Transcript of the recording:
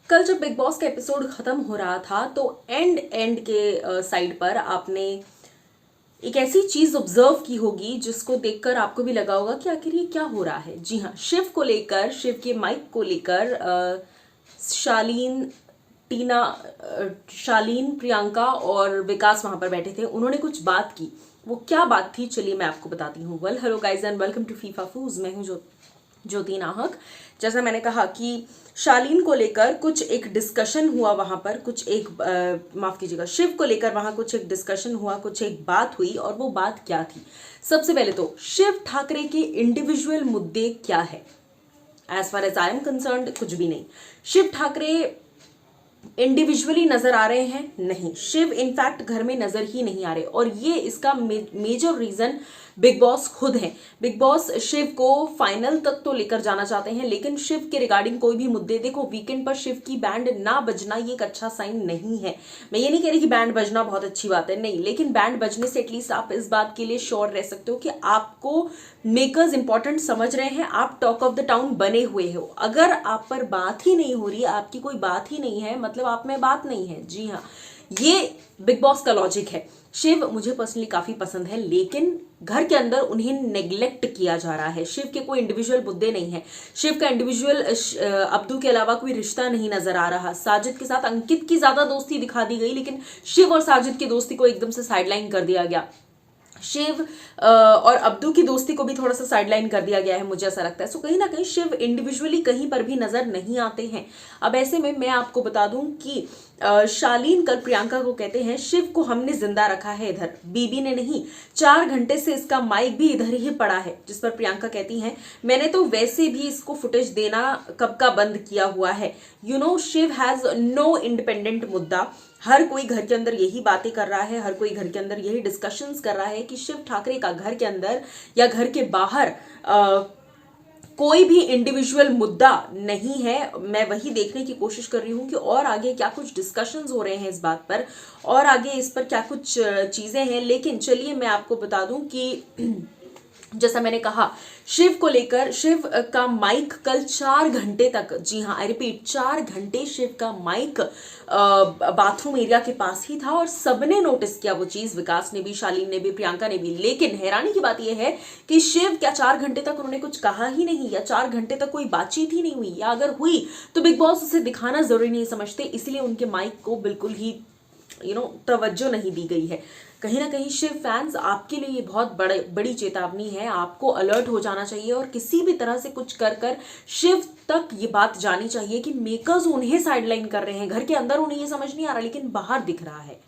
कल जब big boss का एपिसोड खत्म हो रहा था तो एंड के साइड पर आपने एक ऐसी चीज ऑब्जर्व की होगी जिसको देखकर आपको भी लगा होगा कि आखिर ये क्या हो रहा है। जी हाँ, शिव को लेकर, शिव के माइक को लेकर शालीन, टीना, शालीन, प्रियंका और विकास वहां पर बैठे थे। उन्होंने कुछ बात की। वो क्या बात थी, चलिए मैं आपको बताती हूँ। Well, hello guys and welcome to फीफा फूज। मैं हूँ ज्योति नाहक। जैसा मैंने कहा कि शालीन को लेकर कुछ एक डिस्कशन हुआ वहां पर, कुछ एक माफ कीजिएगा, शिव को लेकर वहां कुछ एक डिस्कशन हुआ, कुछ एक बात हुई। और वो बात क्या थी? सबसे पहले तो शिव ठाकरे के इंडिविजुअल मुद्दे क्या है? As far as I am concerned, कुछ भी नहीं। शिव ठाकरे इंडिविजुअली नजर आ रहे हैं? नहीं। शिव इनफैक्ट घर में नजर ही नहीं आ रहे, और ये इसका मेजर रीजन बिग बॉस खुद है। बिग बॉस शिव को फाइनल तक तो लेकर जाना चाहते हैं, लेकिन शिव के रिगार्डिंग कोई भी मुद्दे, देखो वीकेंड पर शिव की बैंड ना बजना ये एक अच्छा साइन नहीं है। मैं ये नहीं कह रही कि बैंड बजना बहुत अच्छी बात है, नहीं, लेकिन बैंड बजने से एटलीस्ट आप इस बात के लिए श्योर रह सकते हो कि आपको मेकर्स इंपॉर्टेंट समझ रहे हैं, आप टॉक ऑफ द टाउन बने हुए हो। अगर आप पर बात ही नहीं हो रही, आपकी कोई बात ही नहीं है, मतलब आप में बात नहीं है। जी हाँ, ये बिग बॉस का लॉजिक है। शिव मुझे पर्सनली काफी पसंद है, लेकिन घर के अंदर उन्हें नेग्लेक्ट किया जा रहा है। शिव के कोई इंडिविजुअल मुद्दे नहीं है। शिव का इंडिविजुअल अब्दू के अलावा कोई रिश्ता नहीं नजर आ रहा। साजिद के साथ अंकित की ज्यादा दोस्ती दिखा दी गई, लेकिन शिव और साजिद की दोस्ती को एकदम से साइडलाइन कर दिया गया। शिव और अब्दू की दोस्ती को भी थोड़ा सा साइडलाइन कर दिया गया है, मुझे ऐसा लगता है। सो कहीं ना कहीं शिव इंडिविजुअली कहीं पर भी नजर नहीं आते हैं। अब ऐसे में मैं आपको बता दूं कि शालीन कल प्रियंका को कहते हैं, शिव को हमने जिंदा रखा है इधर, बीबी ने नहीं। 4 घंटे से इसका माइक भी इधर ही पड़ा है। जिस पर प्रियंका कहती हैं, मैंने तो वैसे भी इसको फुटेज देना कब का बंद किया हुआ है। You know, Shiv has no independent मुद्दा। हर कोई घर के अंदर यही बातें कर रहा है, हर कोई घर के अंदर यही डिस्कशंस कर रहा है कि शिव ठाकरे का घर के अंदर या घर के बाहर कोई भी इंडिविजुअल मुद्दा नहीं है। मैं वही देखने की कोशिश कर रही हूं कि और आगे क्या कुछ डिस्कशंस हो रहे हैं इस बात पर, और आगे इस पर क्या कुछ चीजें हैं। लेकिन चलिए मैं आपको बता दूं कि जैसा मैंने कहा, शिव को लेकर, शिव का माइक कल 4 घंटे तक, जी हाँ आई रिपीट, 4 घंटे शिव का माइक बाथरूम एरिया के पास ही था, और सबने नोटिस किया वो चीज, विकास ने भी, शालीन ने भी, प्रियंका ने भी। लेकिन हैरानी की बात यह है कि शिव क्या 4 घंटे तक उन्होंने कुछ कहा ही नहीं, या 4 घंटे तक कोई बातचीत ही नहीं हुई, या अगर हुई तो बिग बॉस उसे दिखाना जरूरी नहीं समझते, इसलिए उनके माइक को बिल्कुल ही तवज्जो नहीं दी गई है। कहीं ना कहीं शिव फैंस, आपके लिए ये बहुत बड़ी चेतावनी है। आपको अलर्ट हो जाना चाहिए और किसी भी तरह से कुछ कर कर शिव तक ये बात जानी चाहिए कि मेकर्स उन्हें साइडलाइन कर रहे हैं। घर के अंदर उन्हें ये समझ नहीं आ रहा, लेकिन बाहर दिख रहा है।